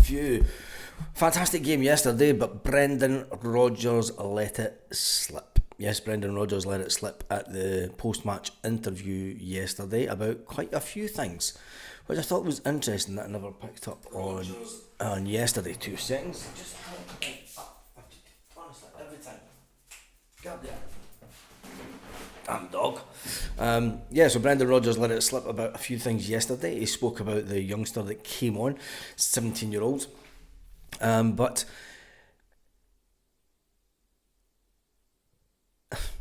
Phew. Fantastic game yesterday, but Brendan Rodgers let it slip. Yes, Brendan Rodgers let it slip at the post-match interview yesterday about quite a few things, which I thought was interesting that I never picked up on yesterday. 2 seconds. Just honestly, every time. God damn. I'm a dog. So Brendan Rodgers let it slip about a few things yesterday. He spoke about the youngster that came on, 17-year-old. But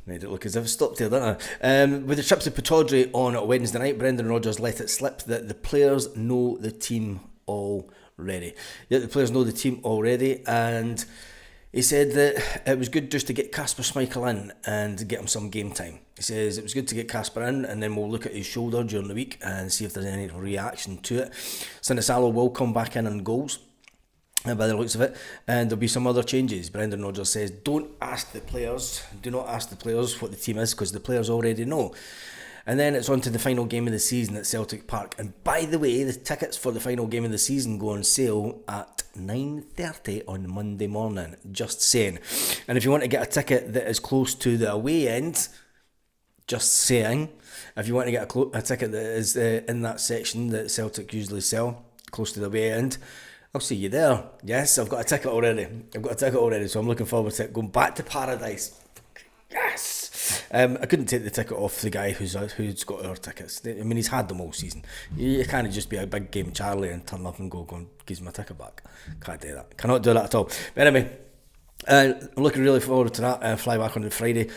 made it look as if it stopped there, didn't I? With the trip to Pittodrie on Wednesday night, Brendan Rodgers let it slip that the players know the team already. Yeah, the players know the team already, and he said that it was good just to get Kasper Schmeichel in and get him some game time. He says it was good to get Kasper in, and then we'll look at his shoulder during the week and see if there's any reaction to it. Sinisalo will come back in on goals, by the looks of it, and there'll be some other changes. Brendan Rodgers says, do not ask the players what the team is, because the players already know. And then it's on to the final game of the season at Celtic Park. And by the way, the tickets for the final game of the season go on sale at 9:30 on Monday morning. Just saying. And if you want to get a ticket that is close to the away end, just saying, if you want to get a ticket that is in that section that Celtic usually sell, close to the away end, I'll see you there. Yes, I've got a ticket already. So I'm looking forward to it. Going back to paradise. Yes! I couldn't take the ticket off the guy who's got our tickets. I mean, he's had them all season. You can't just be a big game Charlie and turn up and go and give my ticket back. Can't do that. Cannot do that at all. But anyway, I'm looking really forward to that. Fly back on Friday.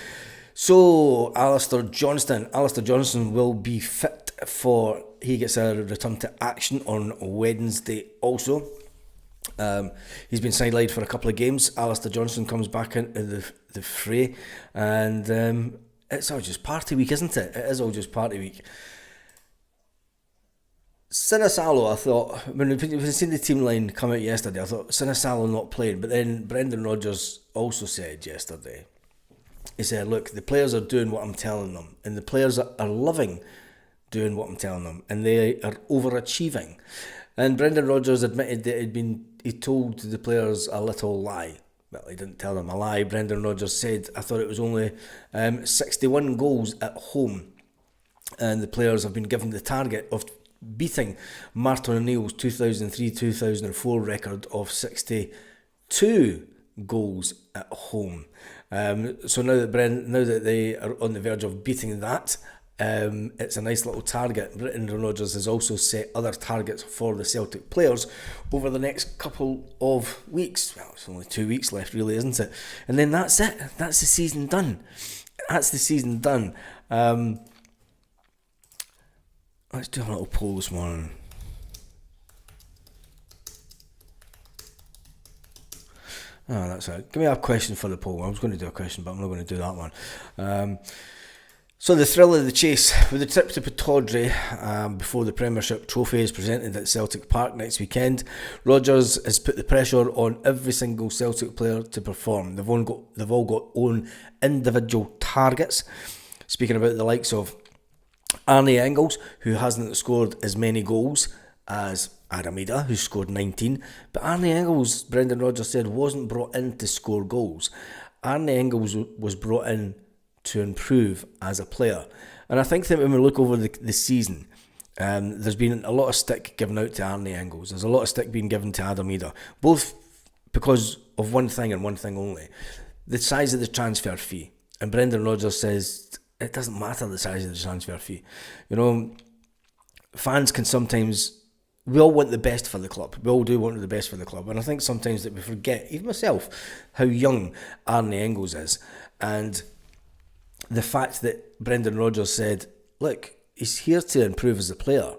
So, Alister Johnson will be fit he gets a return to action on Wednesday also. He's been sidelined for a couple of games. Alister Johnson comes back into the fray, and it's all just party week, isn't it? It is all just party week. Sinisalo, I thought, when we seen the team line come out yesterday, I thought Sinisalo not playing, but then Brendan Rodgers also said yesterday, he said, look, the players are doing what I'm telling them, and the players are loving doing what I'm telling them, and they are overachieving. And Brendan Rodgers admitted that he told the players a little lie. Well, he didn't tell them a lie. Brendan Rodgers said, I thought it was only 61 goals at home, and the players have been given the target of beating Martin O'Neill's 2003-2004 record of 62 goals at home. So now that they are on the verge of beating that, it's a nice little target. Brendan Rodgers has also set other targets for the Celtic players over the next couple of weeks. Well, it's only 2 weeks left, really, isn't it? And then that's it. That's the season done. Let's do a little poll this morning. Oh, that's it. Give me a question for the poll. I was going to do a question, but I'm not going to do that one. So the thrill of the chase with the trip to Pittodrie before the Premiership trophy is presented at Celtic Park next weekend. Rodgers has put the pressure on every single Celtic player to perform. They've all got own individual targets. Speaking about the likes of Arne Engels, who hasn't scored as many goals as Aramida, who scored 19. But Arne Engels, Brendan Rodgers said, wasn't brought in to score goals. Arne Engels was brought in to improve as a player. And I think that when we look over the season, there's been a lot of stick given out to Arne Engels. There's a lot of stick being given to Aramida, both because of one thing and one thing only: the size of the transfer fee. And Brendan Rodgers says it doesn't matter the size of the transfer fee. You know, fans can sometimes, we all want the best for the club. We all do want the best for the club. And I think sometimes that we forget, even myself, how young Arne Engels is. And the fact that Brendan Rodgers said, look, he's here to improve as a player.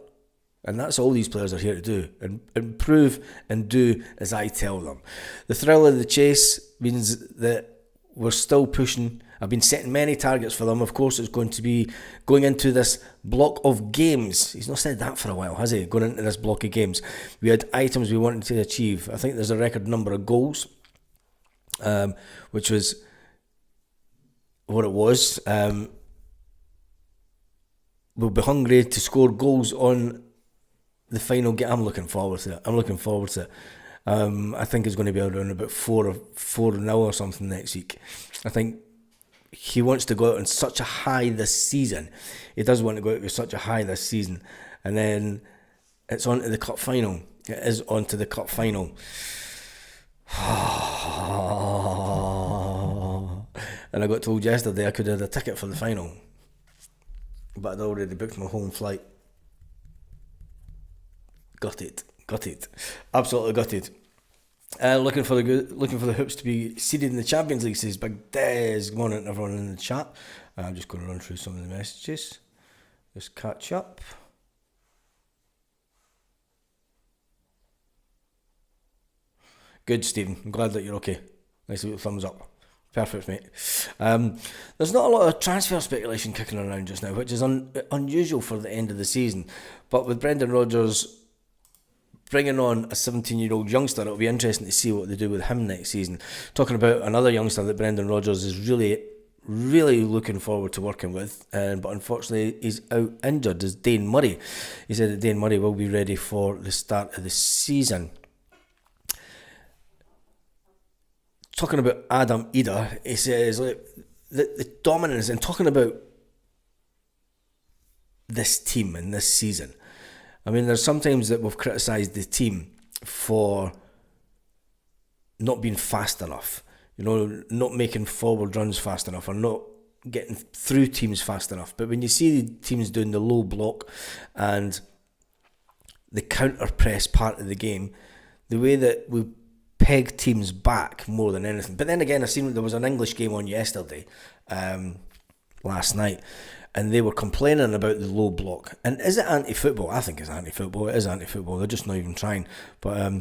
And that's all these players are here to do. And improve and do as I tell them. The thrill of the chase means that we're still pushing. I've been setting many targets for them. Of course, it's going to be going into this block of games. He's not said that for a while, has he? Going into this block of games. We had items we wanted to achieve. I think there's a record number of goals, which was what it was. We'll be hungry to score goals on the final game. I'm looking forward to it. I think it's going to be around about 4-0 or something next week. I think he wants to go out on such a high this season. He does want to go out with such a high this season. And then it's on to the cup final. It is on to the cup final. And I got told yesterday I could have had a ticket for the final, but I'd already booked my home flight. Gutted, absolutely gutted. Looking for the Hoops to be seeded in the Champions League, says Big Des. Good morning to everyone in the chat. I'm just going to run through some of the messages. Just catch up. Good, Stephen. I'm glad that you're okay. Nice little thumbs up. Perfect, mate. There's not a lot of transfer speculation kicking around just now, which is unusual for the end of the season. But with Brendan Rodgers bringing on a 17-year-old youngster, it'll be interesting to see what they do with him next season. Talking about another youngster that Brendan Rodgers is really looking forward to working with, but unfortunately he's out injured, is Dane Murray. He said that Dane Murray will be ready for the start of the season. Talking about Adam Ida, he says the dominance, and talking about this team and this season. I mean, there's sometimes that we've criticised the team for not being fast enough, not making forward runs fast enough, or not getting through teams fast enough. But when you see the teams doing the low block and the counter press part of the game, the way that we peg teams back more than anything. But then again, I seen there was an English game on yesterday, last night, and they were complaining about the low block. And is it anti-football? I think it's anti-football. It is anti-football. They're just not even trying. But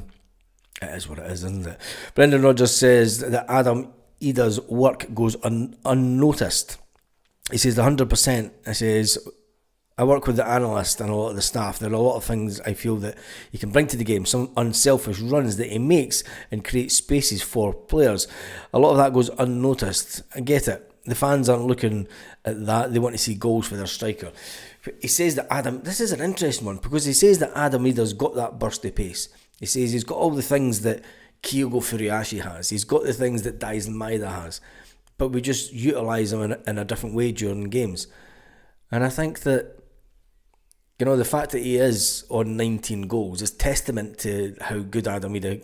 it is what it is, isn't it? Brendan Rodgers says that Adam Ida's work goes unnoticed. He says 100%. He says, I work with the analyst and a lot of the staff. There are a lot of things I feel that he can bring to the game. Some unselfish runs that he makes and creates spaces for players. A lot of that goes unnoticed. I get it. The fans aren't looking at that. They want to see goals for their striker. He says that this is an interesting one, because he says that Adam Ida's got that bursty pace. He says he's got all the things that Kyogo Furuhashi has. He's got the things that Daisen Maeda has. But we just utilise him in a different way during games. And I think that the fact that he is on 19 goals is testament to how good Adam Ida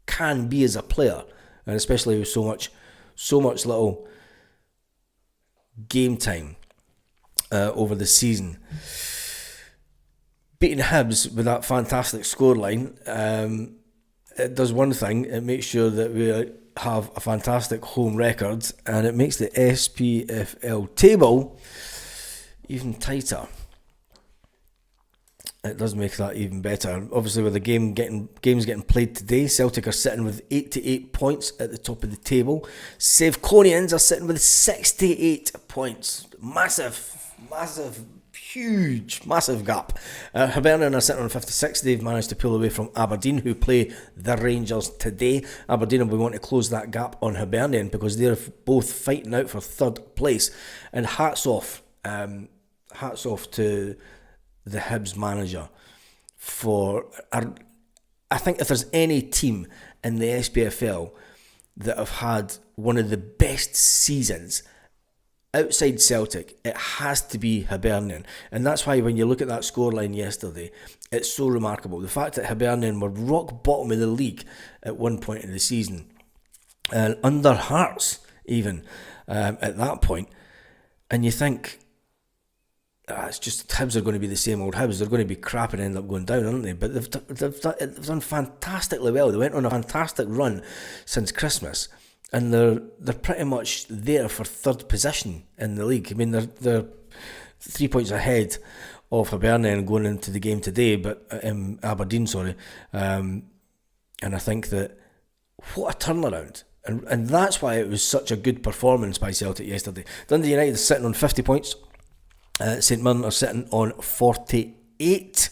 can be as a player, and especially with so much little game time over the season. Beating Hibs with that fantastic scoreline, it does one thing: it makes sure that we have a fantastic home record, and it makes the SPFL table even tighter. It does make that even better. Obviously, with the games getting played today, Celtic are sitting with 88 points at the top of the table. Sevconians are sitting with 68 points. Massive, huge gap. Hibernian are sitting on 56. They've managed to pull away from Aberdeen, who play the Rangers today. Aberdeen will be wanting to close that gap on Hibernian, because they're both fighting out for third place. And hats off to the Hibs manager for, I think if there's any team in the SPFL that have had one of the best seasons outside Celtic, it has to be Hibernian. And that's why when you look at that scoreline yesterday, it's so remarkable. The fact that Hibernian were rock bottom of the league at one point in the season, and under Hearts even at that point, and you think, it's just Hibs are going to be the same old Hibs. They're going to be crap and end up going down, aren't they? But they've done fantastically well. They went on a fantastic run since Christmas, and they're pretty much there for third position in the league. I mean, they're 3 points ahead of Hibernian going into the game today, but Aberdeen, sorry. And I think that what a turnaround. And that's why it was such a good performance by Celtic yesterday. Dundee United is sitting on 50 points. St Mirren are sitting on 48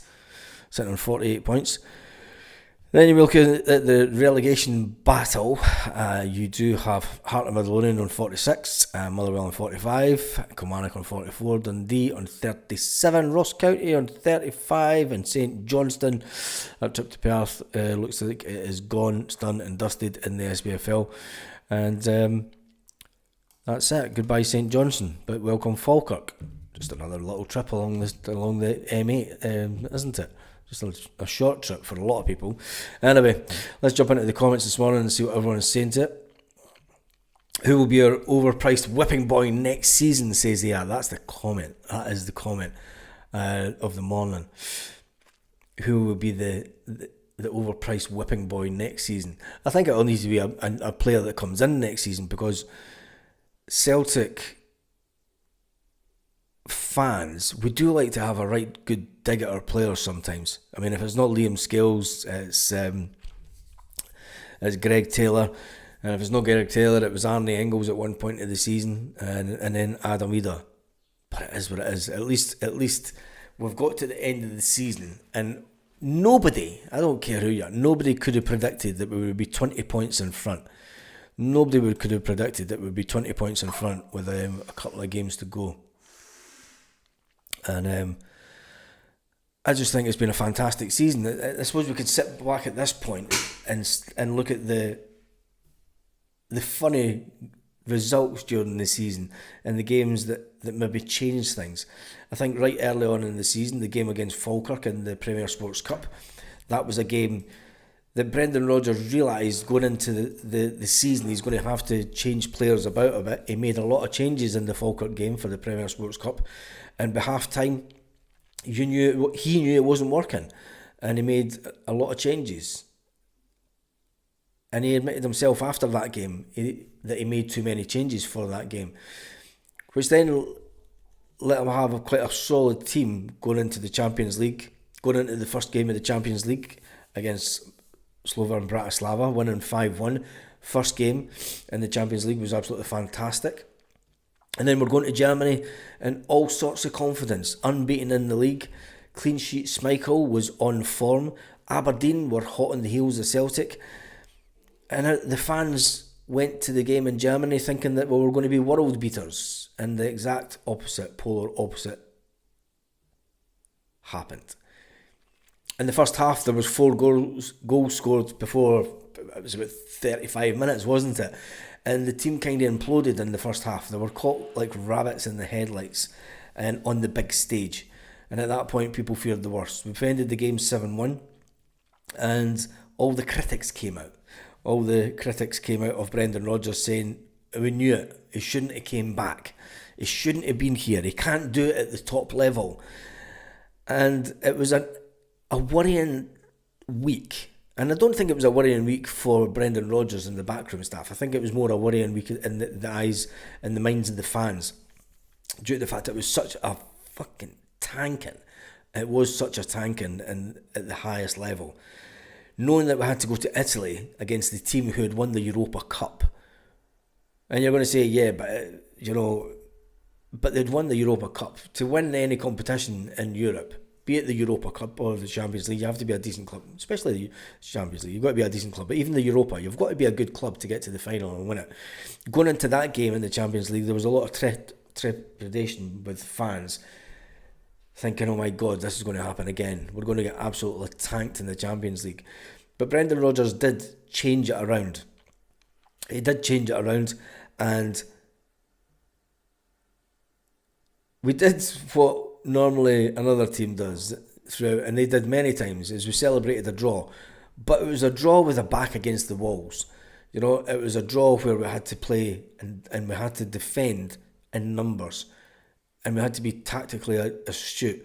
points. Then you look at the relegation battle. You do have Heart of Midlothian on 46, Motherwell on 45, Kilmarnock on 44, Dundee on 37, Ross County on 35, and St Johnstone. That trip to Perth looks like it is gone, it's done and dusted in the SPFL. And that's it. Goodbye St Johnstone, but welcome Falkirk. Just another little trip along the M8, isn't it? Just a short trip for a lot of people. Anyway, let's jump into the comments this morning and see what everyone is saying to it. Who will be our overpriced whipping boy next season, says he. That's the comment. That is the comment of the morning. Who will be the overpriced whipping boy next season? I think it'll need to be a player that comes in next season, because Celtic fans, we do like to have a right good dig at our players sometimes. I mean, if it's not Liam Scales, it's Greg Taylor, and if it's not Greg Taylor, it was Arnie Engels at one point of the season, and then Adam Ida. But it is what it is. At least we've got to the end of the season, and nobody, I don't care who you are, nobody could have predicted that we would be 20 points in front. Nobody could have predicted that we would be 20 points in front with a couple of games to go. And I just think it's been a fantastic season. I suppose we could sit back at this point and look at the funny results during the season and the games that maybe changed things. I think right early on in the season, the game against Falkirk in the Premier Sports Cup, that was a game that Brendan Rodgers realised going into the season he's going to have to change players about a bit. He made a lot of changes in the Falkirk game for the Premier Sports Cup, and by half time he knew it wasn't working, and he made a lot of changes. And he admitted himself after that game that he made too many changes for that game, which then let him have quite a solid team going into the Champions League, going into the first game of the Champions League against Slovan Bratislava, winning 5-1. First game in the Champions League was absolutely fantastic. And then we're going to Germany and all sorts of confidence, unbeaten in the league. Clean sheet Schmeichel was on form. Aberdeen were hot on the heels of Celtic. And the fans went to the game in Germany thinking that we were going to be world beaters. And the exact opposite, polar opposite, happened. In the first half, there was 4 goals scored before, it was about 35 minutes, wasn't it? And the team kind of imploded in the first half. They were caught like rabbits in the headlights and on the big stage. And at that point, people feared the worst. We ended the game 7-1, and all the critics came out. All the critics came out of Brendan Rodgers saying, we knew it. He shouldn't have came back. He shouldn't have been here. He can't do it at the top level. And it was a worrying week. And I don't think it was a worrying week for Brendan Rodgers and the backroom staff. I think it was more a worrying week in the eyes and the minds of the fans, due to the fact it was such a fucking tanking. It was such a tanking at the highest level. Knowing that we had to go to Italy against the team who had won the Europa Cup. And you're going to say, yeah, but they'd won the Europa Cup. To win any competition in Europe, be it the Europa Cup or the Champions League, you have to be a decent club, especially the Champions League. You've got to be a decent club, but even the Europa, you've got to be a good club to get to the final and win it. Going into that game in the Champions League, there was a lot of trepidation with fans, thinking, oh my God, this is going to happen again. We're going to get absolutely tanked in the Champions League. But Brendan Rodgers did change it around. He did change it around, and we did what normally another team does throughout, and they did many times, is we celebrated a draw. But it was a draw with a back against the walls. You know, it was a draw where we had to play and we had to defend in numbers. And we had to be tactically astute.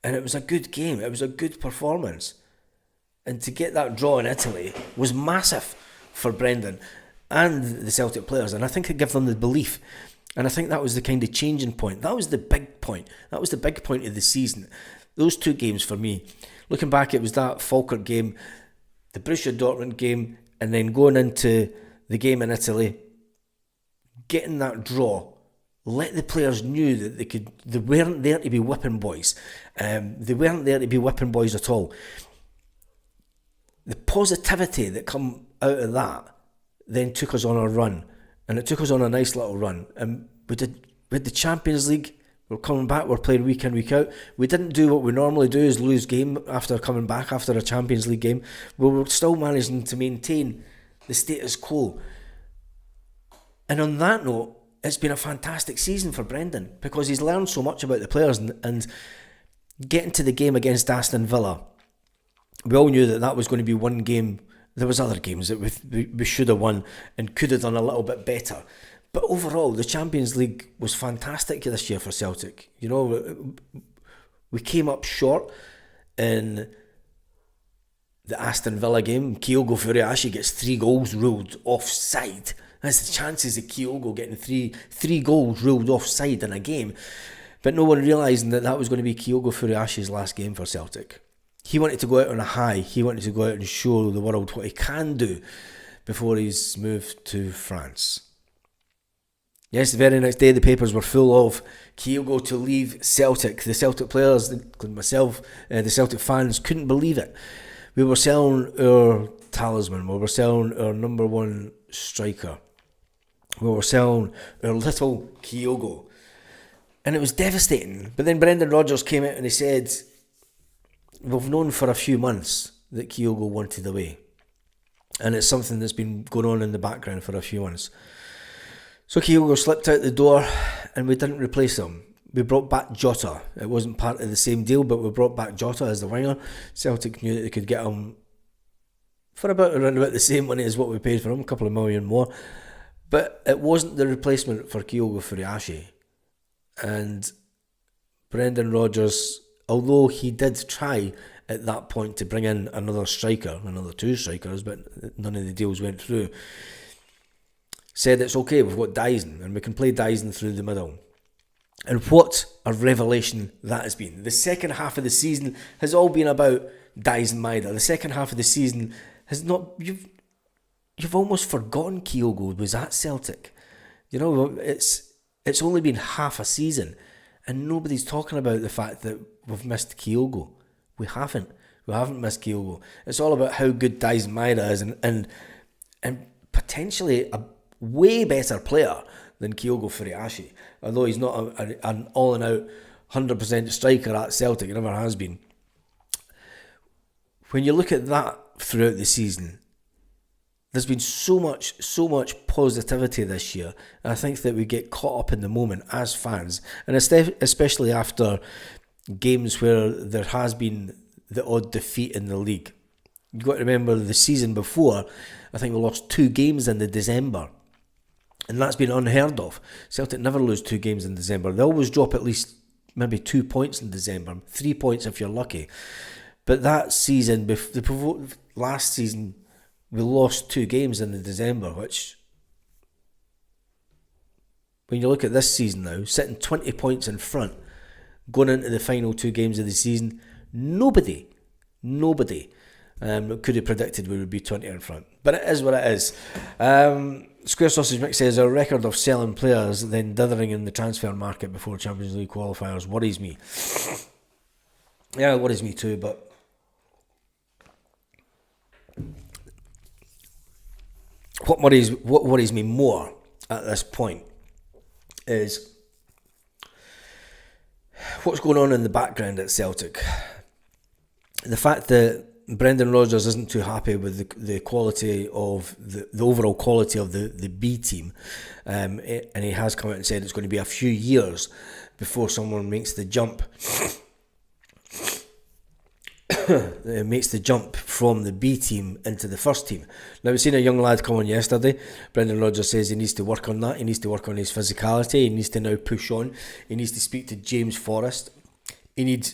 And it was a good game. It was a good performance. And to get that draw in Italy was massive for Brendan and the Celtic players. And I think it gave them the belief. And I think that was the kind of changing point. That was the big point. That was the big point of the season. Those 2 games for me. Looking back, it was that Falkirk game, the Borussia Dortmund game, and then going into the game in Italy, getting that draw. Let the players knew that they weren't there to be whipping boys. They weren't there to be whipping boys at all. the positivity that come out of that then took us on a run, and it took us on a nice little run. And we had the Champions League. We're coming back, we're playing week in, week out. We didn't do what we normally do, is lose game after coming back after a Champions League game. We were still managing to maintain the status quo. And on that note, it's been a fantastic season for Brendan, because he's learned so much about the players, and getting to the game against Aston Villa, we all knew that was going to be one game. There was other games that we should have won and could have done a little bit better. But overall, the Champions League was fantastic this year for Celtic. You know, we came up short in the Aston Villa game. Kyogo Furuhashi gets 3 goals ruled offside. That's the chances of Kyogo getting three goals ruled offside in a game. But no one realising that was going to be Kyogo Furuhashi's last game for Celtic. He wanted to go out on a high. He wanted to go out and show the world what he can do before he's moved to France. Yes, the very next day the papers were full of Kyogo to leave Celtic. The Celtic players, including myself, the Celtic fans, couldn't believe it. We were selling our talisman. We were selling our number one striker. We were selling our little Kyogo. And it was devastating. But then Brendan Rodgers came out and he said, we've known for a few months that Kyogo wanted away. And it's something that's been going on in the background for a few months. So Kyogo slipped out the door and we didn't replace him. We brought back Jota. It wasn't part of the same deal, but we brought back Jota as the winger. Celtic knew that they could get him for around about the same money as what we paid for him, a couple of million more. But it wasn't the replacement for Kyogo Furuhashi. And Brendan Rodgers, although he did try at that point to bring in another 2 strikers, but none of the deals went through, said it's okay, we've got Dyson and we can play Dyson through the middle. And what a revelation that has been. The second half of the season has all been about Dyson Maeda. The second half of the season has not... You've almost forgotten Kyogo was at Celtic. You know, it's only been half a season and nobody's talking about the fact that we've missed Kyogo. We haven't missed Kyogo. It's all about how good Dyson Maeda is and potentially a way better player than Kyogo Furuhashi, although he's not an all-in-out 100% striker at Celtic. He never has been. When you look at that throughout the season, there's been so much positivity this year, and I think that we get caught up in the moment as fans, and especially after games where there has been the odd defeat in the league. You've got to remember the season before, I think we lost 2 games in the December. And that's been unheard of. Celtic never lose 2 games in December. They always drop at least maybe 2 points in December. 3 points if you're lucky. But that season, last season, we lost 2 games in the December, which, when you look at this season now, sitting 20 points in front, going into the final 2 games of the season, nobody could have predicted we would be 20 in front. But it is what it is. Square Sausage Mix says, our record of selling players then dithering in the transfer market before Champions League qualifiers worries me. Yeah, it worries me too, but what worries me more at this point is what's going on in the background at Celtic. The fact that Brendan Rodgers isn't too happy with the quality of the overall quality of the B team, and he has come out and said it's going to be a few years before someone makes the jump from the B team into the first team. Now, we've seen a young lad come on yesterday. Brendan Rodgers says he needs to work on that. He needs to work on his physicality. He needs to now push on. He needs to speak to James Forrest. He needs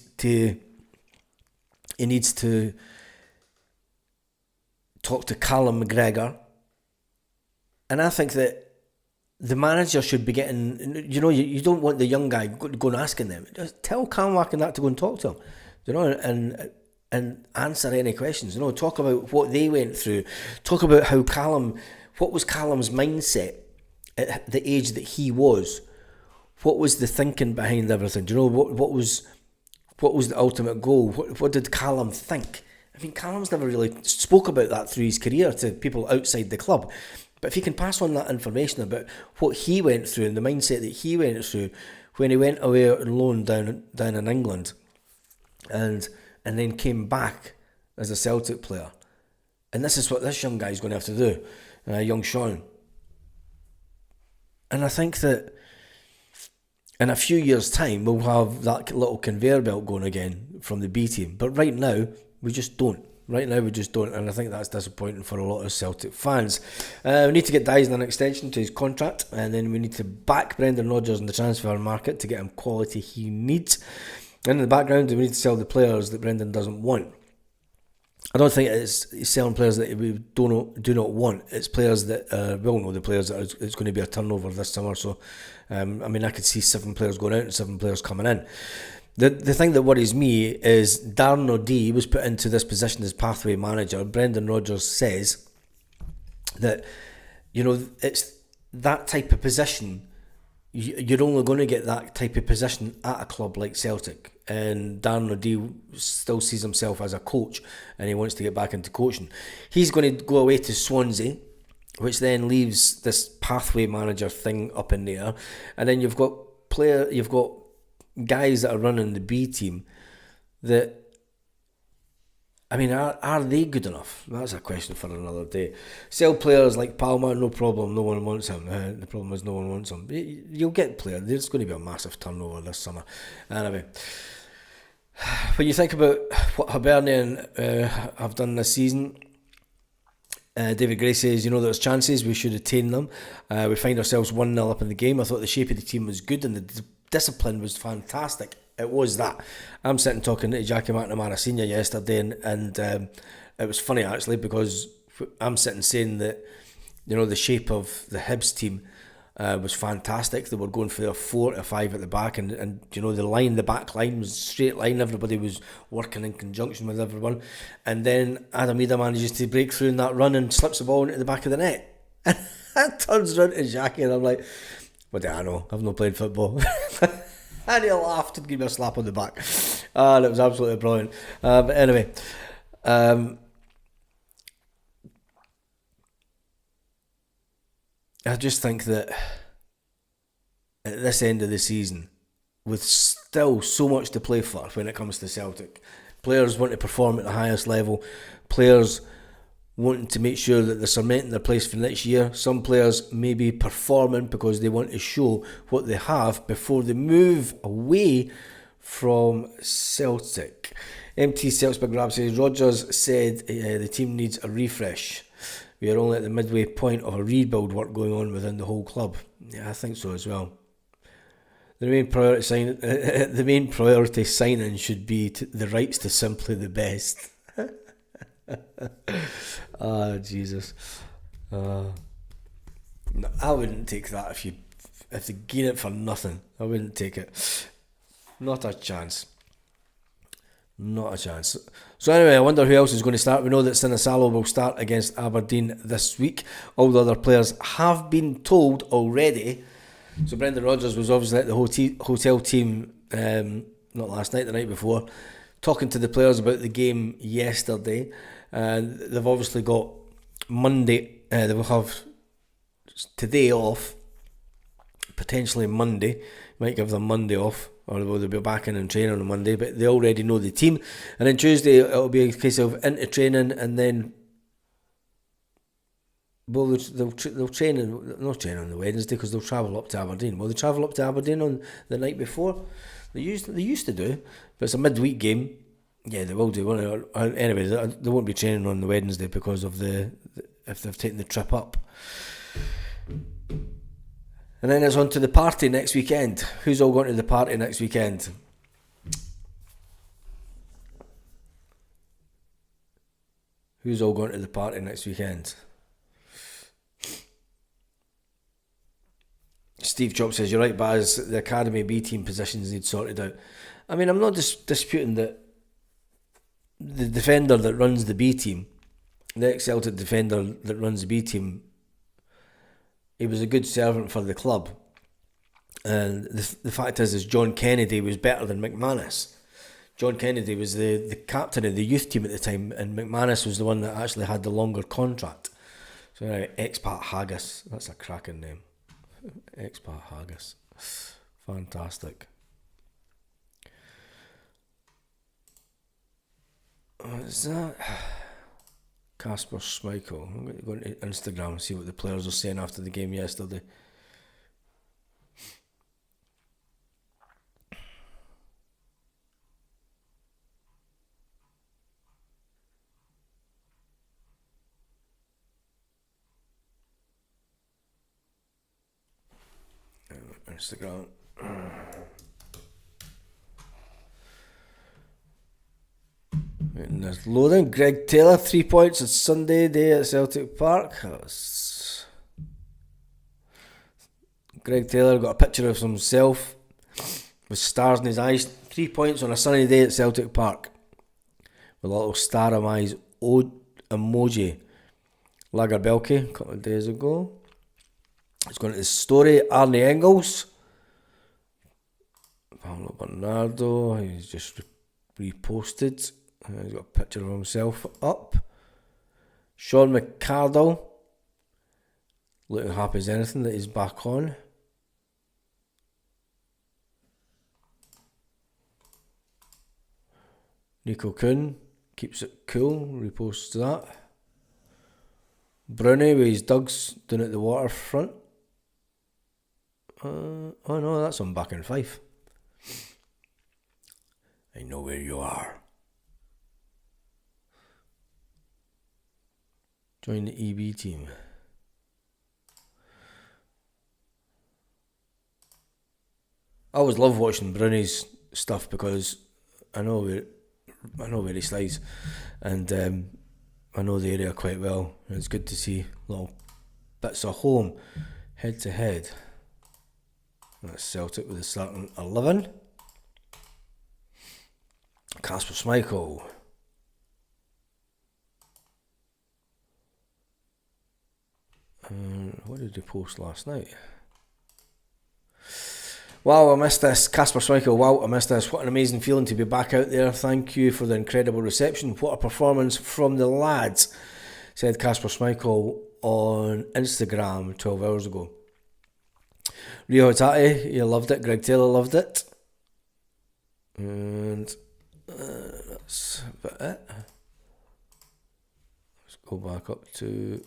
to talk to Callum McGregor. And I think that the manager should be getting, you don't want the young guy going asking them. Just tell Callum and that to go and talk to him, and answer any questions. Talk about what they went through. Talk about what was Callum's mindset at the age that he was. What was the thinking behind everything? What was the ultimate goal? What did Callum think I mean, Callum's never really spoke about that through his career to people outside the club. But if he can pass on that information about what he went through and the mindset that he went through when he went away on loan down in England and then came back as a Celtic player. And this is what this young guy's going to have to do, young Sean. And I think that in a few years' time, we'll have that little conveyor belt going again from the B team. But right now, we just don't. Right now, we just don't. And I think that's disappointing for a lot of Celtic fans. We need to get Dyson an extension to his contract. And then we need to back Brendan Rodgers in the transfer market to get him quality he needs. And in the background, we need to sell the players that Brendan doesn't want. I don't think it's selling players that we do not want. It's players that we all know the players that it's going to be a turnover this summer. So, I mean, I could see 7 players going out and 7 players coming in. The thing that worries me is Darren O'Dea was put into this position as pathway manager. Brendan Rodgers says that, you know, it's that type of position. You're only going to get that type of position at a club like Celtic. And Darren O'Dea still sees himself as a coach and he wants to get back into coaching. He's going to go away to Swansea, which then leaves this pathway manager thing up in the air. And then you've got guys that are running the B team that, I mean, are they good enough? That's a question for another day. Sell players like Palmer, no problem, no one wants him. The problem is no one wants him. You'll get players. There's going to be a massive turnover this summer. Anyway, when you think about what Hibernian have done this season, David Gray says, you know, there's chances, we should attain them. We find ourselves 1-0 up in the game. I thought the shape of the team was good and the discipline was fantastic. It was that. I'm sitting talking to Jackie McNamara Senior yesterday and it was funny actually because I'm sitting saying that, you know, the shape of the Hibs team was fantastic. They were going for their 4 to 5 at the back and you know, the back line was a straight line. Everybody was working in conjunction with everyone. And then Adam Ida manages to break through in that run and slips the ball into the back of the net. And I turns around to Jackie and I'm like, what do I know? I've not played football. And he laughed and gave me a slap on the back. And it was absolutely brilliant. But anyway, I just think that at this end of the season, with still so much to play for when it comes to Celtic, players want to perform at the highest level, players wanting to make sure that they're cementing their place for next year. Some players may be performing because they want to show what they have before they move away from Celtic. MT Celts Big Rab says, Rodgers said the team needs a refresh. We are only at the midway point of a rebuild work going on within the whole club. Yeah, I think so as well. The main priority signing should be the rights to simply the best. Jesus. No, I wouldn't take that if they gain it for nothing. I wouldn't take it. Not a chance. Not a chance. So anyway, I wonder who else is going to start. We know that Sinisalo will start against Aberdeen this week. All the other players have been told already. So Brendan Rodgers was obviously at the hotel team, not last night, the night before, talking to the players about the game yesterday. They've obviously got Monday, they will have today off, potentially Monday, might give them Monday off, or they'll be back in and training on Monday, but they already know the team. And then Tuesday it'll be a case of into training, and then they'll train, not train on the Wednesday because they'll travel up to Aberdeen. Will they travel up to Aberdeen on the night before? They used to do, but it's a midweek game. Yeah, they will do. Anyway, they won't be training on the Wednesday because of if they've taken the trip up. And then it's on to the party next weekend. Who's all going to the party next weekend? Who's all going to the party next weekend? Steve Chop says, you're right, Baz, the Academy B team positions need sorted out. I mean, I'm not disputing that the defender that runs the B team, the ex-Celtic defender that runs the B team, he was a good servant for the club. And the fact is John Kennedy was better than McManus. John Kennedy was the captain of the youth team at the time, and McManus was the one that actually had the longer contract. So expat Haggis, that's a cracking name. Expat Haggis, fantastic. What is that? Kasper Schmeichel. I'm going to go into Instagram and see what the players are saying after the game yesterday. Instagram. And there's loading. Greg Taylor, 3 points on Sunday day at Celtic Park. Greg Taylor got a picture of himself with stars in his eyes. 3 points on a sunny day at Celtic Park with a little star of eyes emoji. Lagerbelke a couple of days ago. It's going to the story. Arnie Engels, Pablo Bernardo. He's just reposted. He's got a picture of himself up. Sean McCardle, looking happy as anything that he's back on. Nico Kuhn keeps it cool, reposts that. Brownie with his Dugs down at the waterfront. Oh no, that's on back in Fife. I know where you are. Join the EB team. I always love watching Brownie's stuff because I know where he slides, and I know the area quite well. And it's good to see little bits of home, head to head. That's Celtic with the starting 11. Kasper Schmeichel. What did he post last night? Wow, I missed this. Kasper Schmeichel, wow, I missed this. What an amazing feeling to be back out there. Thank you for the incredible reception. What a performance from the lads, said Kasper Schmeichel on Instagram 12 hours ago. Rio Hatate, you loved it. Greg Taylor loved it. And that's about it. Let's go back up to...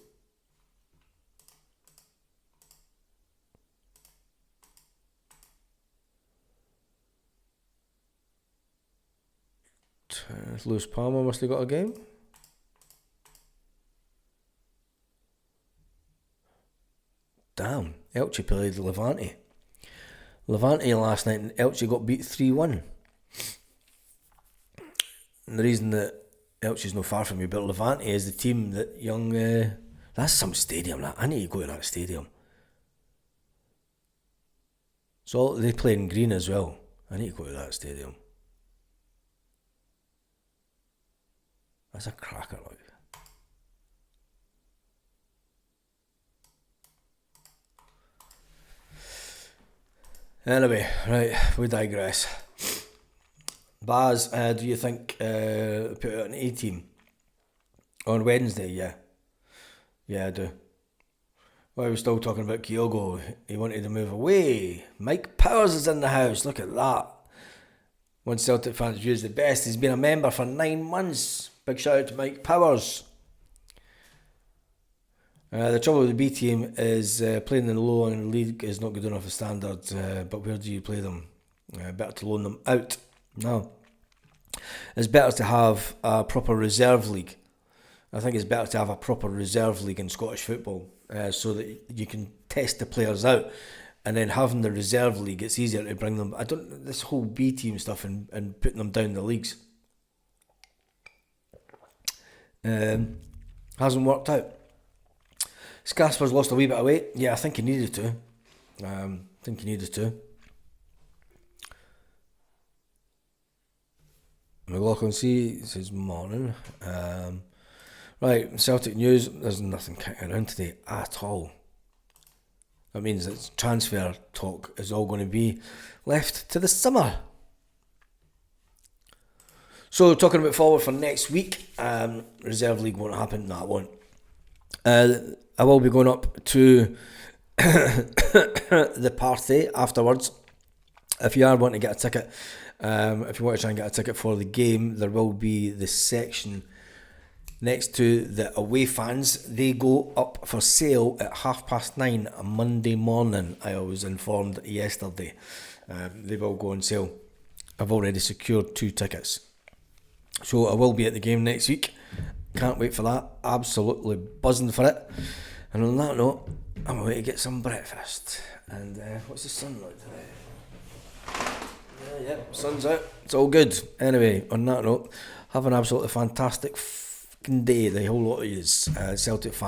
Lewis Palmer must have got a game. Damn, Elche played Levante. Levante last night and Elche got beat 3-1. And the reason that Elche's not far from me, but Levante is the team that young... that's some stadium, that. I need to go to that stadium. So they play in green as well. I need to go to that stadium. That's a cracker, like. Anyway, right, we digress. Baz, do you think put out an A team on Wednesday? Yeah, I do. Why are we still talking about Kyogo? He wanted to move away. Mike Powers is in the house. Look at that. One Celtic fans views the best. He's been a member for 9 months. Big shout out to Mike Powers. The trouble with the B team is playing in the low end league is not good enough for standard, but where do you play them? Better to loan them out. No. It's better to have a proper reserve league. I think it's better to have a proper reserve league in Scottish football so that you can test the players out. And then having the reserve league, it's easier to bring them. This whole B team stuff and putting them down the leagues hasn't worked out. Kasper's lost a wee bit of weight. Yeah, I think he needed to. McLaughlin C says morning. Right, Celtic news. There's nothing kicking around today at all. That means that transfer talk is all going to be left to the summer. So talking about forward for next week, reserve league won't happen. No, it won't. I will be going up to the party afterwards. If you are wanting to get a ticket, if you want to try and get a ticket for the game, there will be the section next to the away fans. They go up for sale at 9:30 on Monday morning. I was informed yesterday. They will go on sale. I've already secured 2 tickets. So I will be at the game next week. Can't wait for that. Absolutely buzzing for it. And on that note, I'm away to get some breakfast. And what's the sun like today? Yeah, sun's out. It's all good. Anyway, on that note, have an absolutely fantastic fucking day, the whole lot of yous, Celtic fans.